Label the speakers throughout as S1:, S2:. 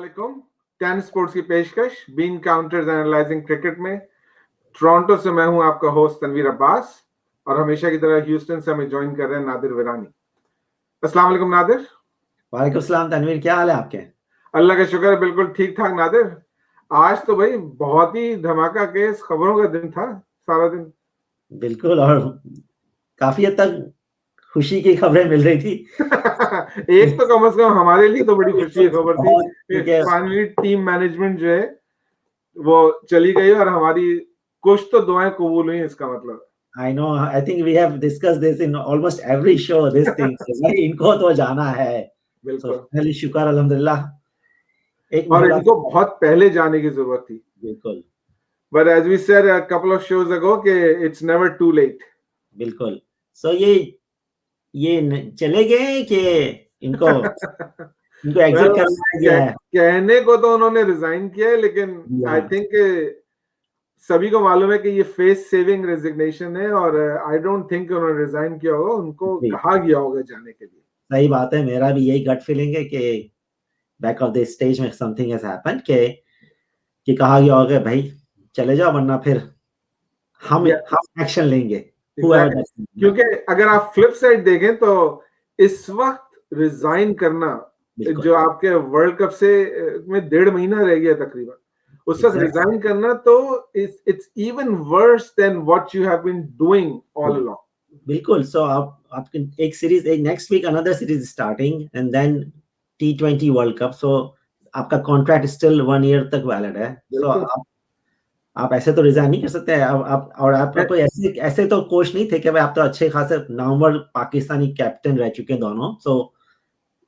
S1: अस्सलामुअलैकुम। 10 स्पोर्ट्स की पेशकश बीन काउंटर्स एनालाइजिंग क्रिकेट में टोरंटो से मैं हूं आपका होस्ट तनवीर अब्बास और हमेशा की तरह ह्यूस्टन से हमें ज्वाइन कर रहे हैं नादिर विरानी। अस्सलाम वालेकुम नादिर।
S2: वालेकुम सलाम तनवीर, क्या हाल है आपके?
S1: अल्लाह का शुक्र, बिल्कुल ठीक ठाक नादिर। आज तो भाई बहुत ही धमाका केस खबरों का दिन था सारा दिन।
S2: बिल्कुल, और काफी हद तक खुशी की खबरें मिल रही थी।
S1: एक तो कम से कम हमारे लिए तो बड़ी खुशी की खबर थी कि
S2: क्योंकि
S1: फाइनली टीम मैनेजमेंट जो है वो चली गई और हमारी कुछ तो दुआएं कबूल हुई, इसका मतलब।
S2: I know, I think we have discussed this in almost every show, this thing भाई इनको तो जाना है। So
S1: बिल्कुल,
S2: finally शुक्र अल्हम्दुलिल्लाह एक
S1: और
S2: मरहला
S1: इनको बहुत पहले जाने की जरूरत थी।
S2: बिल्कुल
S1: But as we said a couple of shows ago कि it's never too late.
S2: बिल्कुल। So ये चले गए कि इनको एग्जिट
S1: Well,
S2: करना गया है?
S1: कहने को तो उन्होंने रिजाइन किया है, लेकिन आई थिंक सभी को मालूम है कि ये फेस सेविंग रेजिग्नेशन है और आई डोंट थिंक उन्होंने रिजाइन किया होगा, उनको कहा गया होगा जाने के लिए।
S2: सही बात है, मेरा भी यही गट फीलिंग है कि बैक ऑफ द स्टेज में समथिंग हैज हैपेंड कि कहा गया होगा भाई चले जाओ वरना फिर हम एक्शन लेंगे।
S1: क्योंकि अगर आप फ्लिप साइड देखें तो इस वक्त रिजाइन करना, जो आपके वर्ल्ड कप से में 1.5 महीना रह गया तकरीबन, उस वक्त रिजाइन करना तो it's even worse than what you have been doing all along.
S2: बिल्कुल। सो आप एक सीरीज, एक next week another series starting and then T20 world cup. So आपका कॉन्ट्रैक्ट स्टिल 1 ईयर तक वैलिड है। सो आप ऐसे तो रिजाइन नहीं कर सकते। आप और आप तो ऐसे तो कोच नहीं थे कि भाई आप तो अच्छे खासे नामवर पाकिस्तानी कैप्टन रह चुके हैं दोनों। सो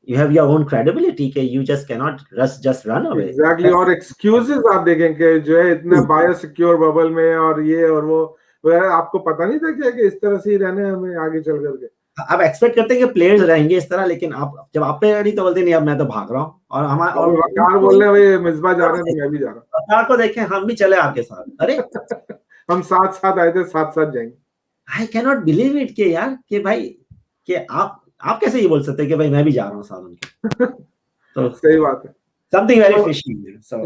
S2: you have your own credibility कि you just cannot just run away.
S1: Exactly, और excuses आप देखें कि जो है इतना बायोसिक्योर बबल में और ये और वो, आपको पता नहीं था क्या कि इस तरह से ही रहने हमें आगे चल करके।
S2: आप एक्सपेक्ट करते हैं कि प्लेयर्स रहेंगे इस तरह, लेकिन आप जब आप पे रेडी तो बोलते नहीं अब मैं तो भाग रहा हूँ। और हमारा और
S1: वकार बोल रहे हैं भाई मिसबा जा रहे हैं तो मैं भी जा रहा हूँ।
S2: वकार को देखें, हम भी चले आपके साथ। अरे
S1: हम साथ साथ आए थे, साथ साथ जाएंगे।
S2: I can not believe it कि यार कि भाई कि आप कैसे ये बोल सकते हैं कि भाई मैं भी जा रहा हूँ साथ उनके। तो
S1: सही बात है।
S2: Something very fishy. So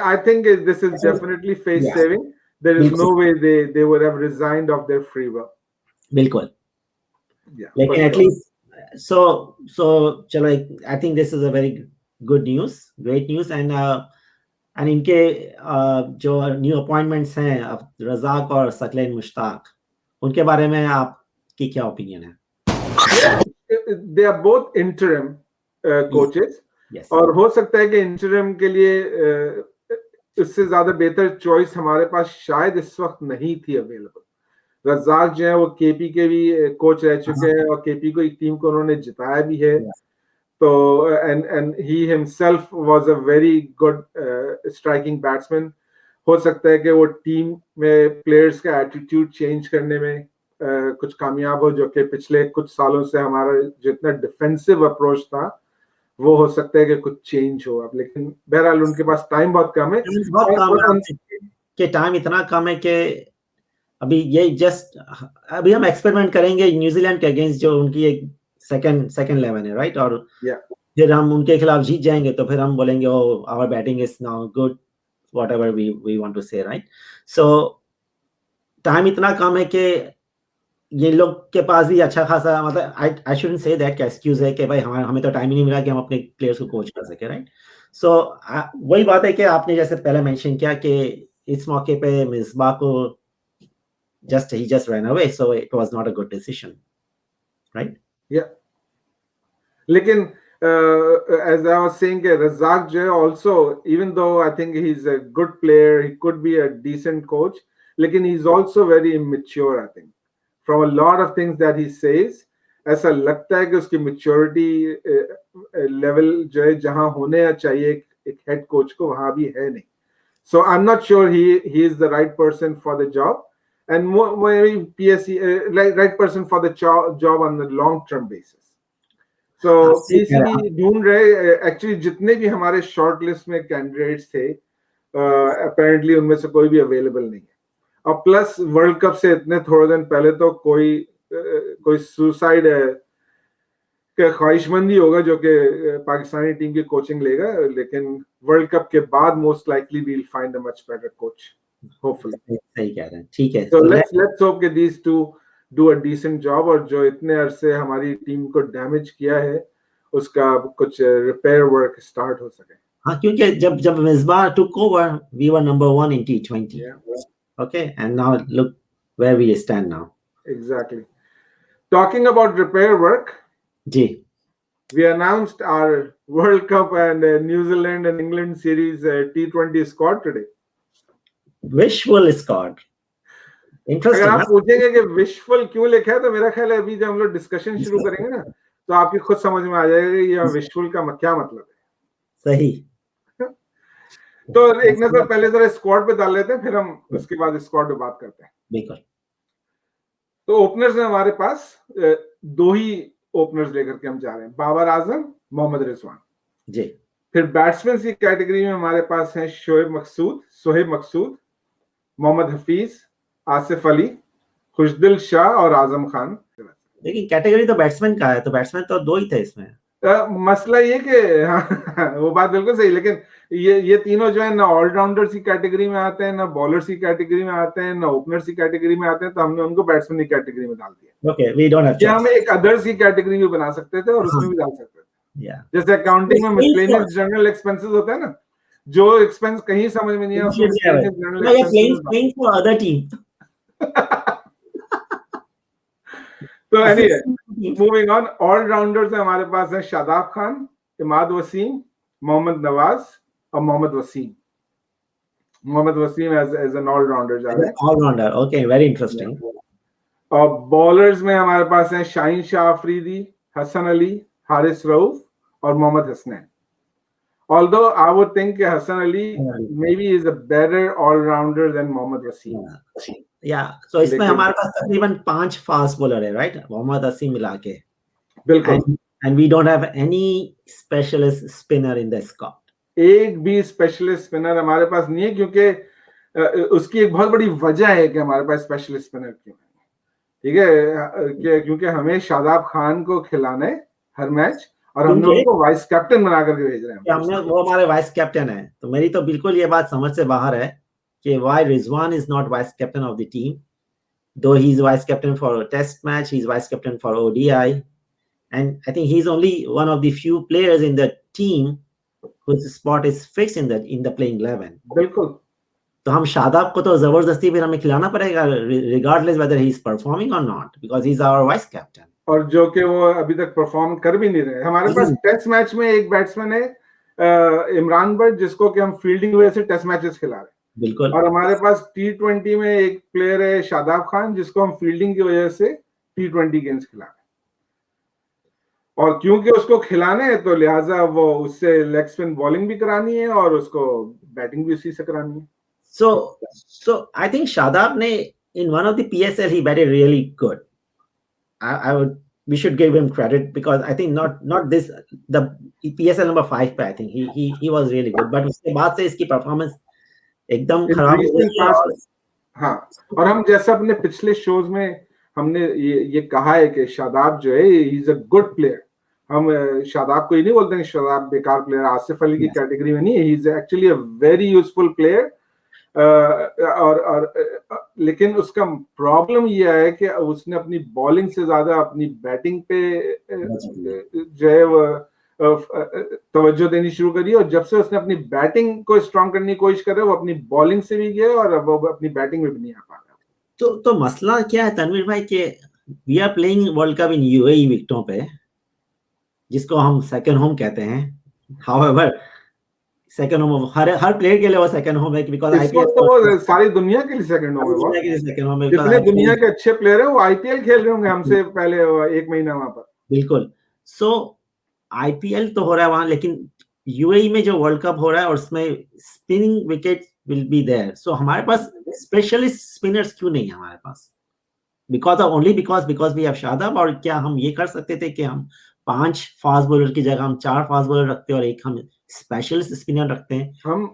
S1: I think this is definitely face saving. There is no way they would have resigned of their free will.
S2: बिल्कुल। लेकिन at least so चलो, I think this is a very good news, great news, and इनके जो new appointments हैं रज़ाक और सकलैन मुश्ताक, उनके बारे में आपकी क्या ओपिनियन है?
S1: They are both interim coaches. Yes. और हो सकता है कि इंटरिम के लिए इससे ज्यादा बेहतर चॉइस हमारे पास शायद इस वक्त नहीं थी अवेलेबल। रज़ाक जो है वो केपी के भी कोच रह चुके हैं और केपी को एक टीम को उन्होंने जिताया भी है। तो and he himself was a very good striking batsman. हो सकता है कि वो टीम में प्लेयर्स का एटीट्यूड चेंज करने में कुछ कामयाब हो, जो कि पिछले कुछ सालों से हमारा जितना डिफेंसिव अप्रोच था वो हो सकता है कि कुछ चेंज हो अब। लेकिन बहरहाल उनके पास टाइम बहुत कम है।
S2: कि टाइम इतना कम है कि अभी हम एक्सपेरिमेंट करेंगे न्यूजीलैंड के अगेंस्ट, जो उनकी एक सेकंड 11 है, राइट? और फिर हम उनके खिलाफ जीत जाएंगे तो फिर हम बोलेंगे oh our batting is now good, whatever we want to say, right? So time इतना कम है कि ये लोग के पास भी अच्छा खासा, मतलब I shouldn't say that excuse है कि भाई हमें तो टाइम ही नहीं मिला कि हम अपने प्लेयर्स को कोच कर सके, राइट? सो वही बात है कि आपने जैसे पहले मेंशन किया कि इस मौके पे मिसबा को he just ran away, so it was not a good decision, right?
S1: Yeah, लेकिन as I was saying, Razak जो है also, even though I think he's a good player, he could be a decent coach, लेकिन he's also very immature, I think, from a lot of things that he says. ऐसा लगता है कि उसकी maturity level जो है जहां होने चाहिए एक head coach को, वहां भी है नहीं. So I'm not sure he is the right person for the job, and maybe PSC right person for the job on the long term basis. So PSC ढूंढ रहे, एक्चुअली जितने भी हमारे शॉर्ट लिस्ट में कैंडिडेट्स थे apparently उनमें से कोई भी अवेलेबल नहीं है। और प्लस वर्ल्ड कप से इतने थोड़े दिन पहले तो कोई सुसाइड का ख्वाहिशमंदी होगा जो कि पाकिस्तानी टीम की कोचिंग लेगा, लेकिन वर्ल्ड कप के बाद most likely we will find a much better coach, hopefully.
S2: सही कह रहे हैं, ठीक है।
S1: So let's hope that these two do a decent job, और जो इतने अरसे हमारी टीम को डैमेज किया है उसका कुछ रिपेयर वर्क स्टार्ट हो सके।
S2: हाँ, क्योंकि जब Misbah took over, we were number 1 in T20.
S1: Yeah.
S2: Okay, and now look where we stand now.
S1: Exactly. Talking about repair work,
S2: ji,
S1: we announced our World Cup and New Zealand and England series T20 squad today.
S2: Wishful squad.
S1: अगर
S2: Interesting.
S1: आप पूछेंगे कि wishful क्यों लिखा है, तो मेरा ख्याल है अभी जब हम लोग डिस्कशन शुरू करेंगे ना, तो आपकी खुद समझ में आ जाएगा कि ये विशफुल का क्या मतलब है।
S2: सही।
S1: तो एक नजर पहले जरा स्क्वाड पे डाल लेते हैं, फिर हम उसके बाद स्क्वाड पे बात करते हैं।
S2: बिल्कुल।
S1: तो ओपनर्स में हमारे पास दो ही ओपनर्स लेकर के हम जा रहे हैं, बाबर आजम, मोहम्मद रिजवान
S2: जी।
S1: फिर बैट्समैन की कैटेगरी में हमारे पास हैं सोहेब मकसूद, मोहम्मद हफीज, आसिफ अली, खुशदिल शाह और आजम खान।
S2: लेकिन कैटेगरी तो बैट्समैन का है, तो बैट्समैन तो दो ही थे इसमें।
S1: मसला ये कि वो बात बिल्कुल सही, लेकिन ये तीनों जो है ना ऑलराउंडर्स की कैटेगरी में आते हैं, ना बॉलर्स की कैटेगरी में आते हैं, ना ओपनर्स की कैटेगरी में आते हैं, तो हमने उनको बैट्समैन की कैटेगरी में डाल दिया।
S2: Okay, we don't have choice.
S1: हम एक अदर्स की कैटेगरी भी बना सकते थे और उसमें भी डाल सकते थे। जैसे अकाउंटिंग में मिसलेनियस जनरल एक्सपेंसेस होता है ना, जो एक्सपेंस कहीं समझ में नहीं आता। तो एनीवे, मूविंग ऑन, ऑलराउंडर्स में हमारे पास है शादाब खान, इमाद वसीम, मोहम्मद नवाज और Mohammad Waseem. Mohammad Waseem as an allrounder जा रहे हैं।
S2: Allrounder, okay, very interesting.
S1: और बॉलर्स में हमारे पास हैं शाहीन शाह अफरीदी, हसन अली, हारिस रऊफ और Mohammad Hasnain. Although I would think Hassan Ali maybe is a better all-rounder than Mohammad Wasim.
S2: Yeah, so इसमें हमारे पास तकरीबन 5 फास्ट बॉलर है, राइट? मोहम्मद वसीम मिला के।
S1: बिल्कुल।
S2: And we don't have any specialist spinner in the squad.
S1: एक भी स्पेशलिस्ट स्पिनर हमारे पास नहीं है, क्योंकि उसकी एक बहुत बड़ी वजह है कि हमारे पास स्पेशलिस्ट स्पिनर क्यों है। ठीक है, क्योंकि हमें शादाब खान को खिलाना है हर मैच, और हमने उनको वाइस कैप्टन बना करके भेज रहे हैं।
S2: हमने वो हमारे वाइस कैप्टन है, तो मेरी तो बिल्कुल ये बात समझ से बाहर है कि why Rizwan is not vice captain of the team, though he is vice captain for test match, he is vice captain for ODI, and I think he is only one of the few players in the team whose spot is fixed in the playing 11.
S1: बिल्कुल।
S2: तो हम शादाब को तो जबरदस्ती फिर हमें खिलाना पड़ेगा, regardless whether he is performing or not, because he is our vice captain.
S1: और जो कि वो अभी तक परफॉर्म कर भी नहीं रहे। हमारे पास टेस्ट मैच में एक बैट्समैन है इमरान भट्ट, जिसको कि हम फील्डिंग वजह से टेस्ट मैचेस खिला रहे हैं।
S2: बिल्कुल।
S1: और हमारे पास T20 में एक प्लेयर है शादाब खान, जिसको हम फील्डिंग की वजह से T20 गेम्स खिला रहे हैं। और क्योंकि उसको खिलाने हैं तो लिहाजा वो उससे लेग स्पिन बॉलिंग भी करानी है और उसको बैटिंग भी उसी से करानी है।
S2: So I think Shadab ne in one of the PSL he batted really good. We should give him credit, because I think not this the PSL number 5 पे I think he was really good, but उसके बाद से इसकी performance एकदम खराब हो गई है।
S1: हाँ, और हम जैसा अपने पिछले शोज में हमने ये कहा है कि शादाब जो है ही इज अ गुड प्लेयर। हम शादाब को ये नहीं बोलते हैं शादाब बेकार प्लेयर, आसिफ अली की कैटेगरी में नहीं है, he is actually a very useful player. और लेकिन उसका प्रॉब्लम ये है कि उसने अपनी बॉलिंग से ज्यादा अपनी बैटिंग पे जो है वो तवज्जो देनी शुरू करी, और जब से उसने अपनी बैटिंग को स्ट्रॉन्ग करने की कोशिश कर रहा है, वो अपनी बॉलिंग से भी गया और वो अपनी बैटिंग में भी नहीं आ पा रहा।
S2: तो मसला क्या है तनवीर भाई कि we are playing world cup in UAE विकेटों पे, जिसको हम सेकंड होम कहते हैं। हाउएवर सेकंड होम हर प्लेयर के लिए वो सेकंड होम है, बिकॉज़ आईपीएल
S1: तो सारी दुनिया के लिए सेकंड होम है। जितने दुनिया के अच्छे प्लेयर हैं वो आईपीएल खेल रहे होंगे हमसे पहले 1 महीना वहां पर।
S2: बिल्कुल। सो आईपीएल तो हो रहा है वहां, लेकिन यूएई में जो वर्ल्ड कप हो रहा है और उसमें spinning wicket will be there. So हमारे पास स्पेशलिस्ट स्पिनर्स क्यों नहीं है हमारे पास? Because we have Shadab. और क्या हम ये कर सकते थे कि हम 5 फास्ट बॉलर की जगह हम 4 फास्ट बॉलर रखते हैं और एक हम स्पेशलिस्ट स्पिनर रखते हैं?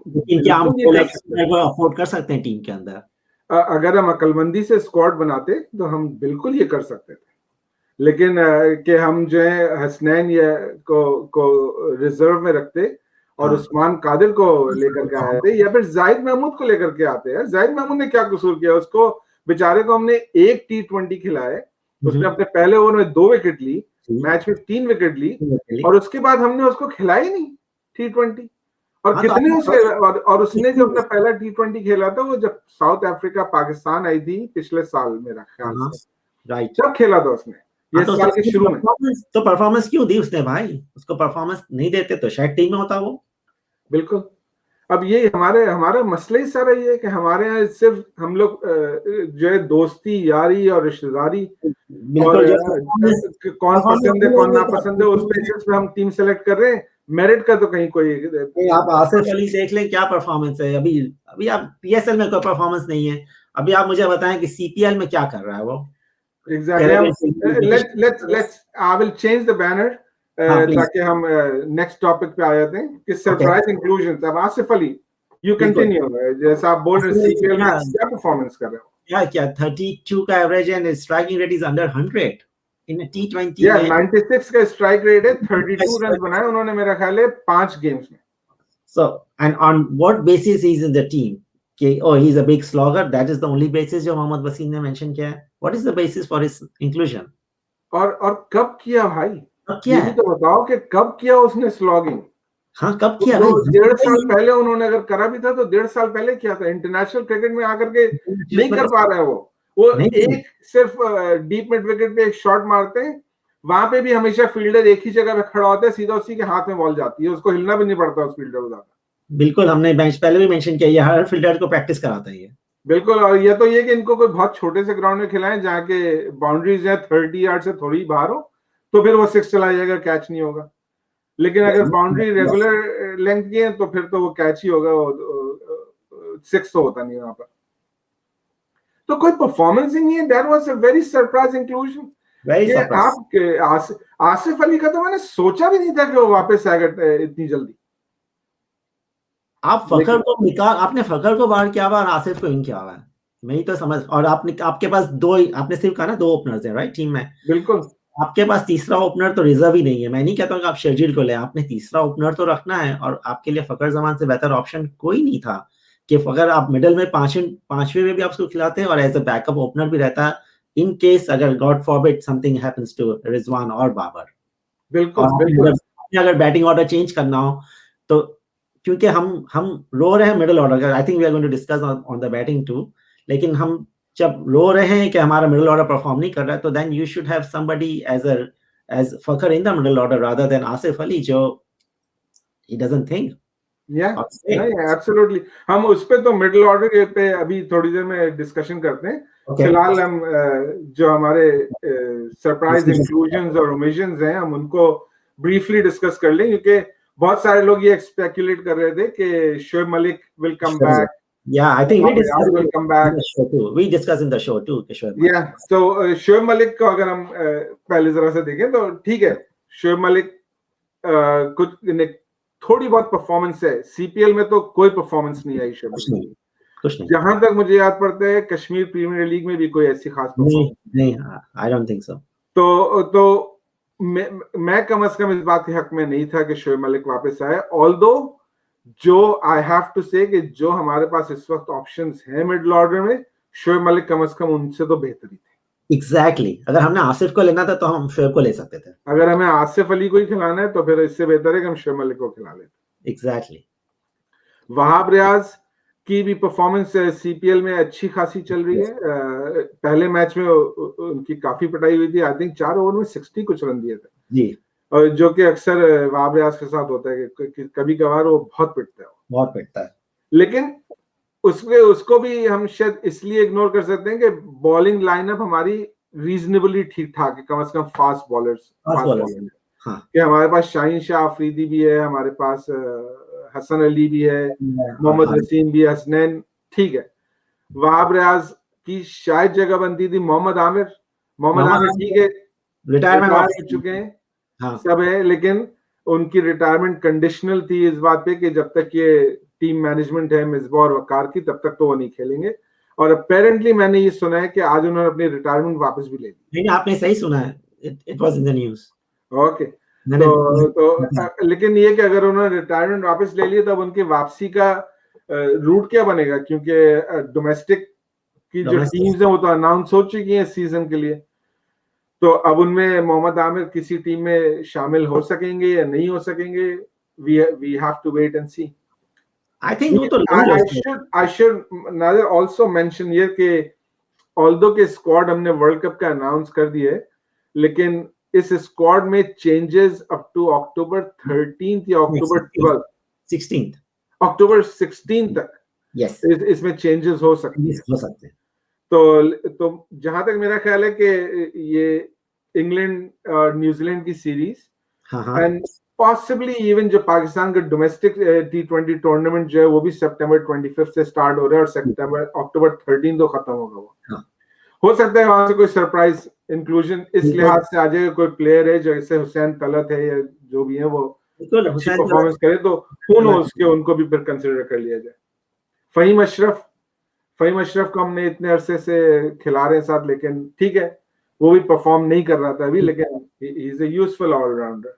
S2: लेकिन क्या हम अफोर्ड कर सकते हैं टीम के अंदर?
S1: अगर हम अकलमंदी से स्क्वाड बनाते तो हम बिल्कुल ये कर सकते थे, लेकिन कि हम जो है हसनैन को रिजर्व में रखते और उस्मान कादिर को लेकर के आए थे, या फिर जाहिद महमूद को लेकर के आते हैं। जाहिद महमूद ने क्या कसूर किया? उसको बेचारे को हमने एक T20 खिलाए, उसने अपने पहले ओवर में 2 विकेट ली, मैच में 3 विकेट ली, और उसके बाद हमने उसको खिलाई नहीं T20। और कितने उसे और उसने जो अपना पहला T20 खेला था वो जब साउथ अफ्रीका पाकिस्तान आई थी पिछले साल, मेरा ख्याल से,
S2: राइट,
S1: जब खेला था उसने, ये साल के शुरू में।
S2: तो परफॉर्मेंस क्यों दी उसने भाई? उसको परफॉर्मेंस नहीं देते तो शायद टीम में होता वो।
S1: बिल्कुल। अब ये हमारा मसला ही सारा ये है कि हमारे यहाँ सिर्फ हम लोग जो है दोस्ती, यारी और रिश्तेदारी और कौन पसंद है कौन नापसंद है उस बेसिस पे हम टीम सेलेक्ट कर रहे हैं। मेरिट का तो कहीं कोई
S2: आप आसिफ अली देख लें क्या परफॉर्मेंस है। अभी आप PSL में कोई परफॉर्मेंस नहीं है। अभी आप मुझे बताएं कि CPL में क्या कर रहा है वो।
S1: Exactly. Let's I will change the banner ताकि हम नेक्स्ट टॉपिक पे आ जाते हैं कि सरप्राइज इंक्लूजन। अब आसिफ अली, यू कंटिन्यू, जैसा आप बोल रहे हैं CPL में क्या परफॉर्मेंस कर रहे हो?
S2: क्या 32 का एवरेज है, striking rate is under 100 in T20।
S1: या 96 का स्ट्राइक रेट है, 32 रन बनाए उन्होंने मेरा ख्याल है 5 गेम्स में।
S2: So and on what basis he is in the team? Okay, oh, he's a big slogger. That is the only basis जो मोहम्मद वसीम ने मेंशन किया है। What is the basis for his inclusion?
S1: और कब किया भाई?
S2: क्या
S1: ये भी तो बताओ कि कब किया उसने स्लॉगिंग?
S2: हाँ, कब किया?
S1: 1.5 साल पहले उन्होंने अगर करा भी था तो 1.5 साल पहले किया था। इंटरनेशनल क्रिकेट में आकर के नहीं कर पा रहा है वो एक सिर्फ डीप मिड विकेट पे एक शॉट मारते हैं, वहां पे भी हमेशा फील्डर एक ही जगह पे खड़ा होता है, सीधा उसी के हाथ में बॉल जाती है, उसको हिलना भी नहीं पड़ता उस फील्डर को ज्यादा।
S2: बिल्कुल, हमने बेंच पहले भी मेंशन किया, ये हर फील्डर को प्रैक्टिस कराता है ये।
S1: बिल्कुल। और ये तो ये कि इनको कोई बहुत छोटे से ग्राउंड में खिलाएं जहाँ के बाउंड्रीज है 30 यार्ड से थोड़ी बाहर हो, तो फिर वो 6 चला जाएगा, कैच नहीं होगा। लेकिन अगर बाउंड्री रेगुलर लेंथ की है तो फिर तो वो कैच ही होगा, 6 तो होता नहीं वहां पर। तो कोई परफॉर्मेंस ही नहीं है। That was a very surprise inclusion. Asif Ali का तो मैंने सोचा भी नहीं था कि वो वापस आएगा इतनी जल्दी।
S2: आप फखर को निकाल, आपने फखर को बाहर किया हुआ और आसिफ को इन किया हुआ है, मैं ही तो समझ। और आपके पास आपने सिर्फ कहा ना 2 ओपनर्स है राइट टीम में।
S1: बिल्कुल,
S2: आपके पास तीसरा ओपनर तो रिजर्व ही नहीं है। मैं नहीं कहता हूँ कि आप शर्जील को ले, आपने तीसरा ओपनर तो रखना है, और आपके लिए फखर जमान से बेहतर ऑप्शन कोई नहीं था कि अगर आप मिडिल में पांचवें में भी आप उसको खिलाते हैं और एज अ बैकअप ओपनर भी रहता इन केस अगर god forbid something happens to Rizwan और बाबर।
S1: बिल्कुल।
S2: अगर बैटिंग ऑर्डर चेंज करना हो तो, क्योंकि हम रो रहे हैं middle order, I think we are going to discuss on the batting too, लेकिन हम जब रो रहे हैं कि हमारा मिडिल ऑर्डर परफॉर्म नहीं कर रहा है, तो then you should have somebody as Fakhar in the middle order rather than Asif Ali, जो ही डजंट थिंक।
S1: नहीं, एब्सोल्युटली। हम उस पे तो मिडिल ऑर्डर पे अभी थोड़ी देर में डिस्कशन करते हैं। फिलहाल हम जो हमारे सरप्राइज इंक्लूजन्स और ओमिशंस हैं हम उनको ब्रीफली डिस्कस कर लें, क्योंकि बहुत सारे लोग ये स्पेकुलेट कर रहे थे कि Shoaib Malik will come back.
S2: Yeah, I think
S1: will come back.
S2: In the show too. We discuss in the show too.
S1: Yeah, so Shoaib Malik को अगर हम पहले जरा से देखें तो ठीक है, शोएब मलिक कुछ थोड़ी बहुत परफॉर्मेंस है। CPL में तो कोई परफॉर्मेंस नहीं आई शोएब मलिक। जहां तक मुझे याद पड़ता है कश्मीर प्रीमियर लीग में भी कोई ऐसी खास परफॉर्मेंस
S2: नहीं, I don't think so.
S1: तो मैं कम से कम इस बात के हक में नहीं था कि शोएब मलिक वापस आए। ऑल्दो जो आई हैव टू से कि जो हमारे पास इस वक्त ऑप्शंस हैं मिडिल ऑर्डर में, शोएब मलिक कम से कम उनसे तो बेहतर ही थे।
S2: एग्जैक्टली। अगर हमने आसिफ को लेना था तो हम शोएब को ले सकते थे।
S1: अगर हमें आसिफ अली को ही खिलाना है तो फिर इससे बेहतर है कि हम शोएब मलिक को खिला लेते।
S2: एग्जैक्टली।
S1: वहाब रियाज की भी परफॉर्मेंस CPL में अच्छी खासी चल रही है। पहले मैच में उनकी काफी पिटाई हुई थी, आई थिंक 4 ओवर में 60 कुछ रन दिए थे
S2: जी,
S1: और जो कि अक्सर वहाब रियाज के साथ होता है कि कभी कभार वो बहुत पिटता है। लेकिन उसको भी हम शायद इसलिए इग्नोर कर सकते हैं कि बॉलिंग लाइनअप हमारी रीजनेबली ठीक ठाक है, कम से कम फास्ट बॉलर्स
S2: हाँ।
S1: कि हमारे पास शाहीन शाह अफरीदी भी है, हमारे पास हसन अली भी है, मोहम्मद वसीम भी है, हसनैन ठीक है। वहाब रियाज की शायद जगह बनती थी मोहम्मद आमिर ठीक है, रिटायरमेंट हो चुके हैं। हाँ। सब है, लेकिन उनकी रिटायरमेंट कंडीशनल थी इस बात पे कि जब तक ये टीम मैनेजमेंट है मिसबा और वकार की, तब तक तो वो नहीं खेलेंगे। और अपेरेंटली मैंने ये सुना है कि आज उन्होंने अपनी रिटायरमेंट वापस भी ले ली।
S2: नहीं, आपने सही सुना है। it was in the news.
S1: Okay. तो लेकिन ये कि अगर उन्होंने रिटायरमेंट वापस ले लिया तब उनकी वापसी का रूट क्या बनेगा, क्योंकि डोमेस्टिक की जो टीम्स हैं वो तो अनाउंस हो चुकी हैं सीजन के लिए, तो अब उनमें मोहम्मद आमिर किसी टीम में शामिल हो सकेंगे या नहीं हो सकेंगे, we have to wait and see.
S2: I think
S1: I should Nader also mention here कि although के स्क्वाड हमने वर्ल्ड कप का अनाउंस कर दिए, लेकिन इस स्क्वाड में changes up to October 13th या अक्टूबर
S2: 16th
S1: अक्टूबर 16 तक
S2: yes
S1: इसमें चेंजेस हो सकते हैं। तो जहां तक मेरा ख्याल है कि ये इंग्लैंड और न्यूजीलैंड की सीरीज एंड पॉसिबली इवन जो पाकिस्तान का डोमेस्टिक T20 टूर्नामेंट जो है वो भी सितंबर 25 से स्टार्ट हो रहा है और अक्टूबर 13 तो खत्म होगा वो। हो सकता है वहां से कोई सरप्राइज इंक्लूजन इस लिहाज से आ जाए, कोई प्लेयर है जैसे हुसैन तलत है या जो भी है वो अच्छी परफॉर्मेंस करे तो हू नोस के उनको भी फिर कंसीडर कर लिया जाए। फहीम अशरफ को हमने इतने अरसे से खिला रहे हैं साथ, लेकिन ठीक है वो भी परफॉर्म नहीं कर रहा था अभी, लेकिन he is a useful allrounder.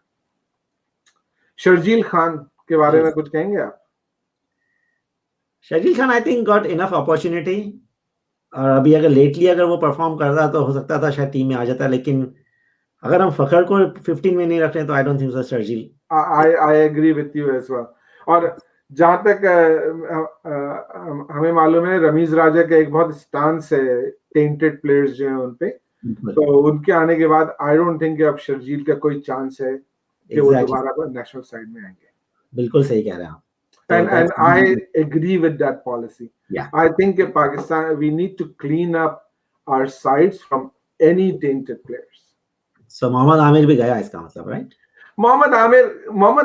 S1: Sharjeel Khan के बारे में कुछ कहेंगे आप?
S2: Sharjeel Khan I think got enough opportunity, और अभी अगर लेटली अगर वो परफॉर्म कर रहा तो हो सकता था शायद टीम में आ जाता, लेकिन अगर हम फखर को 15 में नहीं रख रहे तो I don't think so Sharjeel.
S1: I agree with you as well. और जहां तक हमें मालूम है रमीज राजा का एक बहुत स्टांस है टेंटेड प्लेयर्स जो हैं उन पे, तो उनके आने के बाद आई डोंट थिंक अब शर्जील का कोई चांस है कि वो दोबारा नेशनल साइड में आएंगे।
S2: बिल्कुल सही कह रहे हैं आप।
S1: And I agree with that policy.
S2: Yeah.
S1: I think in Pakistan we need to clean up our sides from any tainted players.
S2: So Mohammad Aamir भी गया इसका मतलब, right?
S1: Mohammad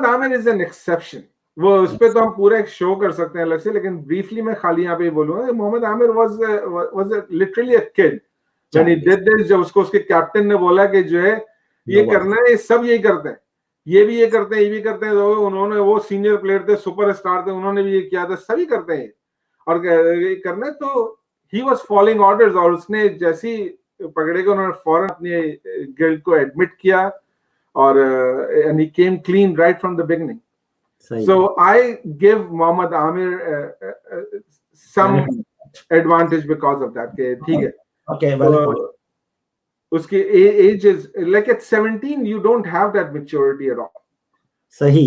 S1: Aamir is an exception. वो उस पे तो हम पूरा एक शो कर सकते हैं अलग से, लेकिन briefly मैं खाली यहाँ पे बोलूँगा Mohammad Aamir was literally a kid when he did this। जब उसको उसके कैप्टन ने बोला कि जो है ये करना है, सब यही करते हैं, ये भी ये करते हैं, ये भी करते हैं, तो उन्होंने वो सीनियर प्लेयर थे, सुपरस्टार थे, उन्होंने भी ये किया था, सभी करते हैं और ये करना है। तो ही वाज फॉलोइंग ऑर्डर्स और उसने जैसी पकड़े के उन्होंने फौरन अपनी गिल्ट को एडमिट किया और and he came clean right from the beginning. So I give Mohammad Amir some advantage because of that के ठीक है।
S2: ओके
S1: उसकी age is like at 17 you don't have that maturity at all.
S2: सही।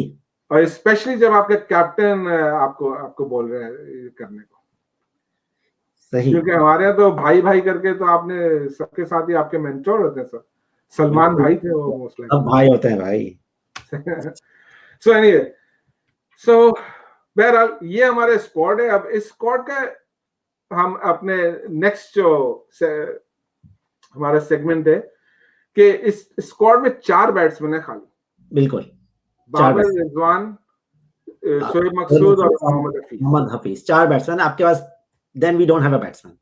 S1: और स्पेशली जब आपका कैप्टन आपको बोल रहे हैं करने को।
S2: सही।
S1: क्योंकि हमारे यहाँ तो भाई भाई करके तो आपने सबके साथ ही आपके मेंटोर होते हैं। सर सलमान भाई थे वो मोस्ट लाइक।
S2: सब भाई होते हैं भाई।
S1: सो एनीवे, सो बहरहाल ये हमारे स्क्वाड है। अब इस स्क्वाड का हम अपने नेक्स्ट जो हमारा सेगमेंट है कि इस स्क्वाड में 4 बैट्समैन है खाली।
S2: बिल्कुल।
S1: बाबर रिजवान, शोएब मकसूद और
S2: मोहम्मद हफीज 4 बैट्समैन आपके पास। Then we don't have a batsman.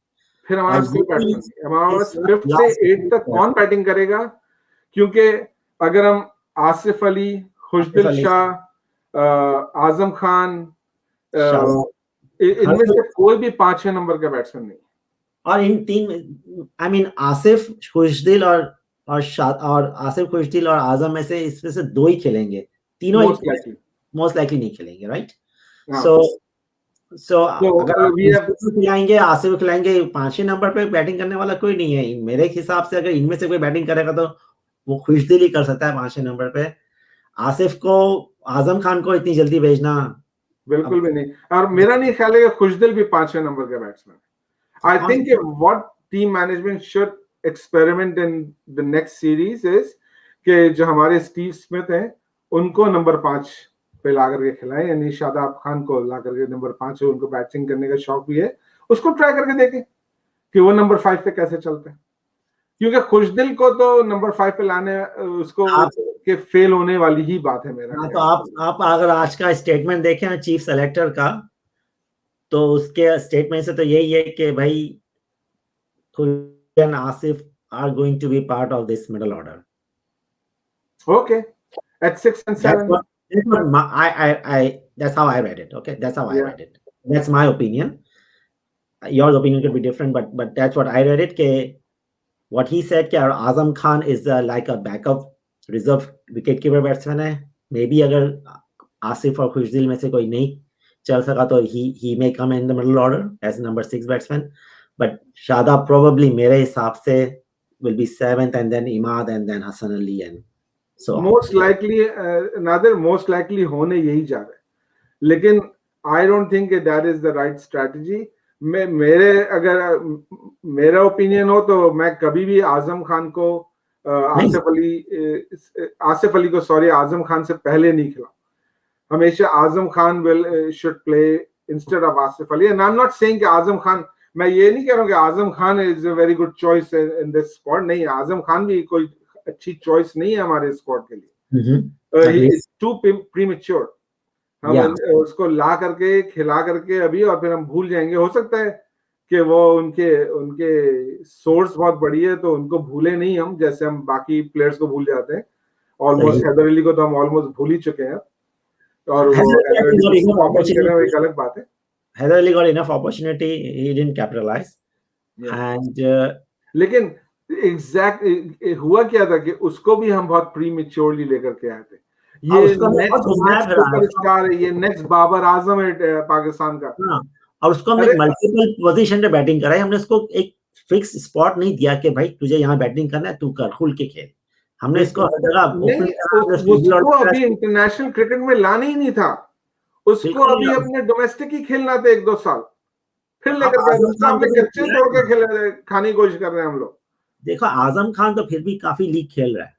S2: फिर
S1: हमारे पास कोई बैट्समैन नहीं। हमारे पास 5 से 8 तक कौन बैटिंग करेगा? क्योंकि अगर हम आसिफ अली, खुशदिल शाह, आजम खान, इनमें से कोई भी 5-6 नंबर का बैट्समैन नहीं।
S2: और इन 3 आई मीन आसिफ, खुशदिल और आसिफ, खुशदिल और आजम में से इसमें से 2 ही खेलेंगे, तीनों मोस्ट लाइकली नहीं खेलेंगे, राइट? सो अगर खिलाएंगे, आसिफ खिलाएंगे, 5 नंबर पे बैटिंग करने वाला कोई नहीं है मेरे हिसाब से। अगर इनमें से कोई बैटिंग करेगा तो वो खुशदिल ही कर सकता है 5 नंबर पे। आसिफ को, आजम खान को इतनी जल्दी भेजना
S1: बिल्कुल भी नहीं। और मेरा नहीं ख्याल है कि खुशदिल भी 5 नंबर का batsman. I think what team management should experiment in the next series is कि जो हमारे स्टीव स्मिथ हैं उनको नंबर 5 पे ला करके खिलाएं, यानी शादाब खान को ला करके नंबर 5 है, उनको बैटिंग करने का शौक भी है, उसको ट्राई करके देखें कि वो नंबर 5 पे कैसे चलते हैं। क्योंकि खुशदिल को तो नंबर 5 पे लाने उसको के फेल होने वाली ही बात है मेरा।
S2: तो आप अगर आज का स्टेटमेंट देखें चीफ सेलेक्टर का, तो उसके स्टेटमेंट से तो यही है कि भाई Khushdil and Asif are going to be part of this middle order.
S1: Okay, at 6 and 7.
S2: That's how I read it. Okay, that's how I read it. That's my opinion. Your opinion could be different, but that's what I read it. what he said कि Azam Khan is like a backup reserve wicketkeeper batsman है. Maybe अगर आसिफ और खुशदिल में से कोई नहीं चल सका तो he may come in the middle order as number 6 batsman. But Shadab probably मेरे हिसाब से will be 7th and then Imad and then Hassan Ali and so
S1: most likely Nadir most likely होने यही जा रहा है. लेकिन I don't think that is the right strategy. मेरा ओपिनियन हो तो मैं कभी भी आजम खान को आसिफ अली को आजम खान से पहले नहीं खिला. हमेशा Azam Khan will should play instead of Asif Ali. And I'm not saying कि आजम खान, मैं ये नहीं कह रहा हूँ कि Azam Khan is a very good choice in this squad. नहीं, आजम खान भी कोई अच्छी choice नहीं है हमारे स्क्वाड के लिए. He is too premature. हम उसको ला करके खिला करके अभी और फिर हम भूल जाएंगे. हो सकता है कि वो उनके सोर्स बहुत बड़ी है तो उनको भूले नहीं हम, जैसे हम बाकी प्लेयर्स को भूल जाते हैं. ऑलमोस्ट हैदर अली को तो हम ऑलमोस्ट भूल ही चुके हैं और वो एक अलग बात है.
S2: Hyder Ali got enough opportunity, he didn't capitalize. And
S1: लेकिन एग्जैक्ट हुआ क्या था कि उसको भी हम बहुत प्रीमेच्योरली लेकर के आए थे. ये नेक्स्ट सुपरस्टार है, ये नेक्स्ट बाबर आजम है पाकिस्तान का.
S2: और उसको हमने मल्टीपल पोजीशन पे बैटिंग कराई. हमने उसको एक फिक्स स्पॉट नहीं दिया कि भाई तुझे यहाँ बैटिंग करना है, तू कर, खुल के खेल. हमने इसको हर जगह
S1: उसको अभी इंटरनेशनल क्रिकेट में लाना ही नहीं था. उसको अभी अपने डोमेस्टिक ही खेलना था 1-2 साल, फिर लेकर कच्चे तोड़ के खाने की कोशिश कर रहे हैं हम लोग.
S2: देखो आजम खान तो फिर भी काफी लीग खेल रहा है.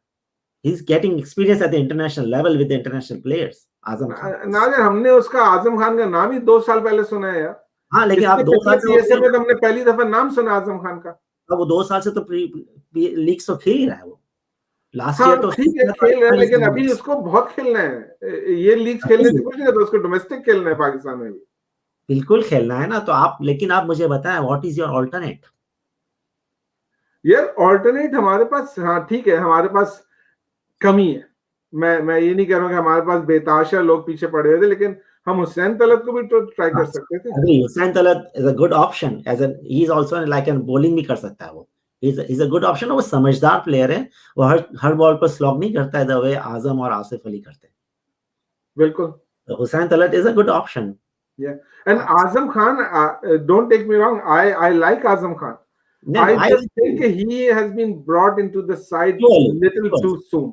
S2: He is getting experience at the international level with the international players. Azam Khan
S1: Nazir, हमने उसका आजम खान का नाम ही 2 साल पहले सुना है यार.
S2: हाँ, लेकिन आप 2 साल
S1: से में हमने पहली दफा नाम सुना आजम खान का.
S2: अब वो 2 साल से तो लीग तो खेल ही रहा है. वो लास्ट ईयर तो
S1: ठीक है खेल रहा है, लेकिन अभी उसको बहुत खेलना है. ये लीग खेलने से कुछ नहीं है, तो उसको डोमेस्टिक खेलना है पाकिस्तान में भी.
S2: बिल्कुल खेलना है ना. तो आप, लेकिन आप मुझे बताएं व्हाट इज योर अल्टरनेट.
S1: यार अल्टरनेट हमारे पास, हाँ ठीक है, हमारे पास कमी है. मैं ये नहीं कह रहा हूँ कि हमारे पास बेताशा लोग पीछे पड़े हुए थे, लेकिन हम हुसैन तलत को भी तो ट्राई कर सकते थे.
S2: अभी Hussain Talat is a good option, as an he is also like an bowling भी कर सकता है. वो इज अ गुड ऑप्शन. वो समझदार प्लेयर है. वो हर बॉल पर स्लॉग नहीं करता है द वे आजम और आसिफ अली करते हैं.
S1: बिल्कुल.
S2: Hussain Talat is a good option.
S1: Yeah, and Azam Khan, don't take me wrong, I like Azam Khan. I just think he has been brought into the side little too soon.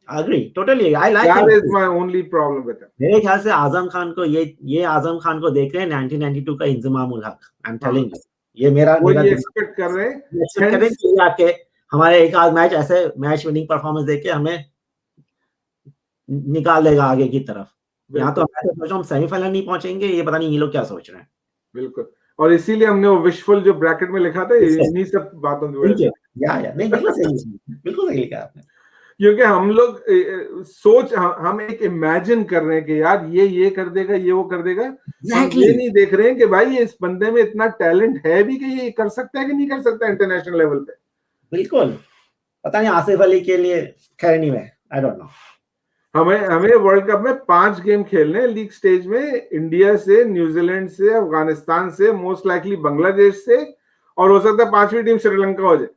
S2: I agree, totally. I like
S1: that is my only problem with him.
S2: मेरे ख्याल से आजम खान को ये आजम खान को देख रहे हैं 1992 का Inzamam ul Haq. I'm telling you, ये मेरा
S1: एक्सपेक्ट कर रहे हैं
S2: कि आके हमारे एक आध मैच ऐसे मैच विनिंग परफॉर्मेंस देके हमें निकाल देगा आगे की तरफ. यहाँ तो मैं सोच रहा हूँ सेमीफाइनल नहीं पहुंचेंगे. ये पता नहीं ये लोग क्या सोच रहे हैं.
S1: बिल्कुल. और इसीलिए हमने वो विशफुल जो ब्रैकेट में लिखा था इन्हीं सब बातों की वजह से.
S2: नहीं, बिल्कुल सही लिखा आपने.
S1: क्योंकि हम लोग हम एक इमेजिन कर रहे हैं कि यार ये कर देगा, ये वो कर देगा. ये नहीं देख रहे हैं कि भाई इस बंदे में इतना टैलेंट है भी कि ये कर सकता है कि नहीं कर सकता इंटरनेशनल लेवल पे.
S2: बिल्कुल. पता नहीं आसिफ अली के लिए, खैर एनीवे आई डोंट नो.
S1: हमें वर्ल्ड कप में 5 गेम खेलने लीग स्टेज में, इंडिया से, न्यूजीलैंड से, अफगानिस्तान से, मोस्ट लाइकली बांग्लादेश से, और हो सकता है 5वीं टीम श्रीलंका हो जाए.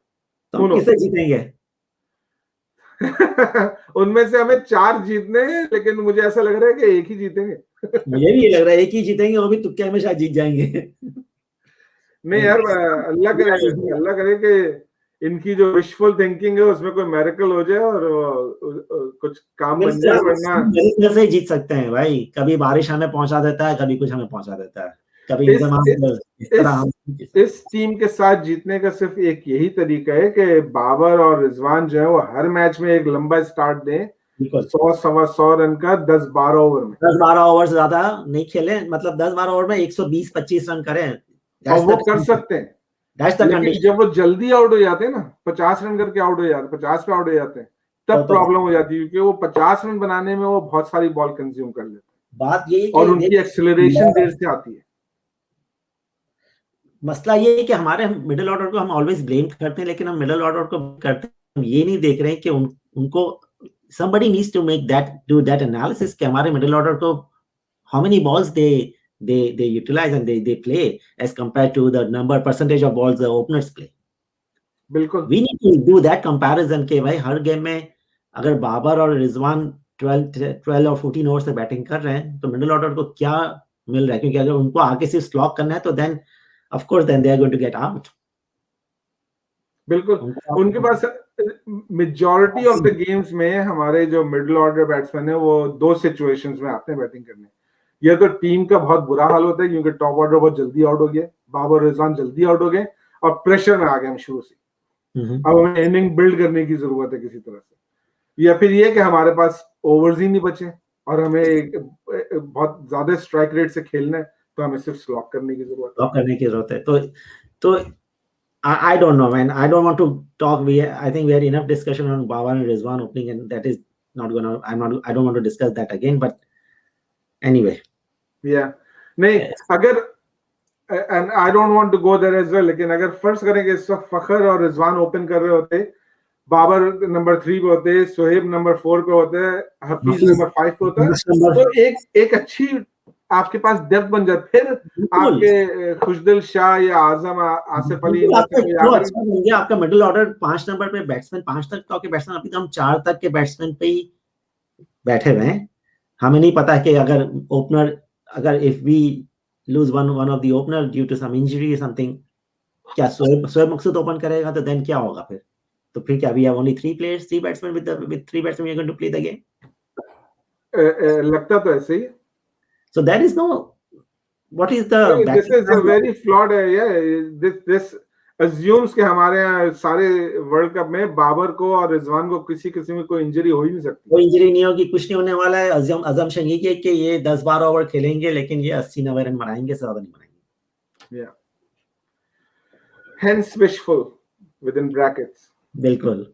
S2: तो किसे जीतेंगे?
S1: उनमें से हमें 4 जीतने हैं, लेकिन मुझे ऐसा लग रहा है कि एक ही जीतेंगे.
S2: मुझे भी ये लग रहा है एक ही जीतेंगे, वो भी तुक्के में शायद जीत जाएंगे.
S1: नहीं यार, अल्लाह करे कि इनकी जो विशफुल थिंकिंग है उसमें कोई मिरेकल हो जाए और कुछ काम बन जाए. वरना
S2: से जीत सकते हैं भाई. कभी बारिश हमें पहुंचा देता है, कभी कुछ हमें पहुंचा देता है, कभी
S1: इस टीम के साथ जीतने का सिर्फ एक यही तरीका है कि बाबर और रिजवान जो है वो हर मैच में एक लंबा स्टार्ट दें. 100-125 रन का 10-12 ओवर में.
S2: 10-12 ओवर से ज्यादा नहीं खेले, मतलब 10-12 ओवर में 120-25 रन करें.
S1: और वो कर सकते हैं. लेकिन जब वो जल्दी आउट हो जाते हैं ना, 50 रन करके आउट हो जाते हैं, 50 पे आउट हो जाते हैं, तब प्रॉब्लम हो जाती है. क्योंकि वो 50 रन बनाने में वो बहुत सारी बॉल कंज्यूम कर लेते हैं.
S2: बात ये है
S1: और उनकी एक्सेलरेशन देर से आती है.
S2: मसला ये है कि हमारे मिडिल ऑर्डर को हम ऑलवेज ब्लेम करते हैं, लेकिन हम मिडिल ऑर्डर को करते हैं, हम ये नहीं देख रहे हैं कि उनको somebody needs to do that analysis कि हमारे मिडिल ऑर्डर को how many balls they utilize and they play as compared to the percentage of balls the openers play.
S1: बिल्कुल
S2: we need to do that comparison के भाई हर game में अगर बाबर और रिजवान 12 और 14 ओवर से बैटिंग कर रहे हैं तो मिडिल ऑर्डर को क्या मिल रहा है, क्योंकि अगर उनको आगे सिर्फ स्लॉक करना है तो then of course then they are going to get out.
S1: बिल्कुल उनके पास मेजॉरिटी ऑफ द गेम्स में हमारे जो मिडिल ऑर्डर बैट्समैन है वो दो सिचुएशंस में आते हैं बैटिंग करने। या तो टीम का बहुत बुरा हाल होता है क्योंकि टॉप ऑर्डर बहुत जल्दी आउट हो गया, बाबर रिजवान जल्दी आउट हो गए और प्रेशर में आ गए हम शुरू से, अब हमें इनिंग बिल्ड करने की जरूरत है किसी तरह से। या फिर ये कि हमारे पास ओवर्स ही नहीं बचे और हमें बहुत ज्यादा स्ट्राइक रेट से खेलना है तो हमें सिर्फ स्लॉक करने की जरूरत है।
S2: तो I don't know, man. I don't want to talk. I think we had enough discussion on Babar and Rizwan opening, and that is not gonna. I don't want to discuss that again. But anyway,
S1: yeah, नहीं अगर and I don't want to go there as well. लेकिन अगर फर्ज करें कि इस वक्त फखर और रिजवान ओपन कर रहे होते, बाबर नंबर 3 पे होते, सोहेब नंबर 4 पे होते, हफीज नंबर 5 पे होता, तो एक अच्छी आपके पास डेप्थ बन जाए। फिर आपके खुशदिल शाह या आजम आसिफ अली
S2: आपका मिडिल ऑर्डर 5 नंबर पे बैट्समैन 5 तक तो आपके बैट्समैन अभी तो हम 4 तक के बैट्समैन पे ही बैठे हुए हैं। हमें नहीं पता कि अगर ओपनर अगर if we lose one of the opener due to some injury something, क्या सोएब मकसूद ओपन करेगा तो देन क्या होगा फिर? तो फिर क्या we have only 3 players, 3 batsman with 3 batsman we are going to play the game.
S1: लगता तो ऐसे ही।
S2: So there is no. What is the?
S1: This is a very flawed. Yeah, this assumes कि हमारे यहाँ सारे वर्ल्ड कप में बाबर को और रिजवान को किसी किस्म में कोई इंजरी हो ही नहीं सकती।
S2: कोई इंजरी नहीं होगी, कुछ नहीं होने वाला है। assumption ये कि ये 10-12 ओवर खेलेंगे लेकिन ये 80-90 रन बनाएंगे, ज्यादा नहीं बनाएंगे।
S1: Yeah. Hence wishful within brackets.
S2: बिल्कुल।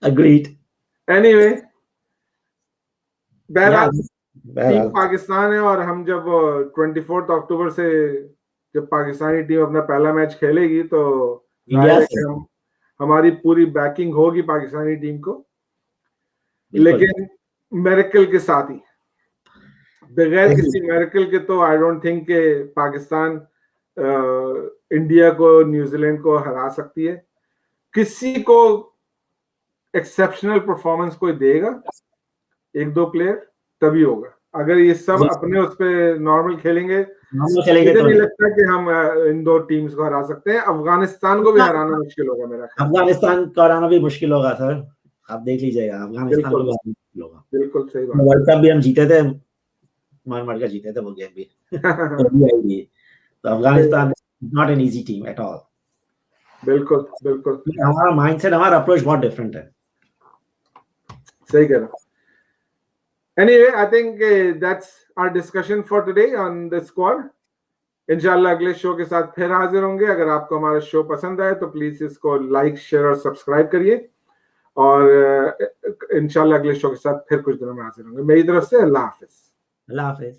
S2: Agreed.
S1: Anyway. टीम पाकिस्तान है और हम जब 24 अक्टूबर से जब पाकिस्तानी टीम अपना पहला मैच खेलेगी तो हमारी पूरी बैकिंग होगी पाकिस्तानी टीम को, लेकिन मेरेकल के साथ ही। बगैर किसी मेरेकल के तो आई डोंट थिंक के पाकिस्तान इंडिया को न्यूजीलैंड को हरा सकती है। किसी को एक्सेप्शनल परफॉर्मेंस कोई देगा, 1-2 प्लेयर, तभी होगा। अगर ये सब अपने उस पे नॉर्मल खेलेंगे मुझे नहीं लगता कि हम इन दो टीम्स को हरा सकते हैं। अफगानिस्तान को भी हराना मुश्किल होगा मेरा ख्याल।
S2: अफगानिस्तान को हराना भी मुश्किल होगा सर, आप देख लीजिएगा। अफगानिस्तान को भी हराना मुश्किल होगा।
S1: बिल्कुल सही बात।
S2: वर्ल्ड कप भी हम जीते थे, मार के जीते थे वो गेम भी। तो Afghanistan not an easy team at all.
S1: बिल्कुल बिल्कुल।
S2: हमारा माइंडसेट, हमारा अप्रोच बहुत डिफरेंट है।
S1: सही कह रहा। Anyway, I think that's our discussion for today on the squad. इंशाल्लाह अगले शो के साथ फिर हाजिर होंगे। अगर आपको हमारा शो पसंद आए तो प्लीज इसको लाइक, शेयर और सब्सक्राइब करिए और इंशाल्लाह अगले शो के साथ फिर कुछ दिनों में हाजिर होंगे। मेरी तरफ से अल्लाह हाफिज।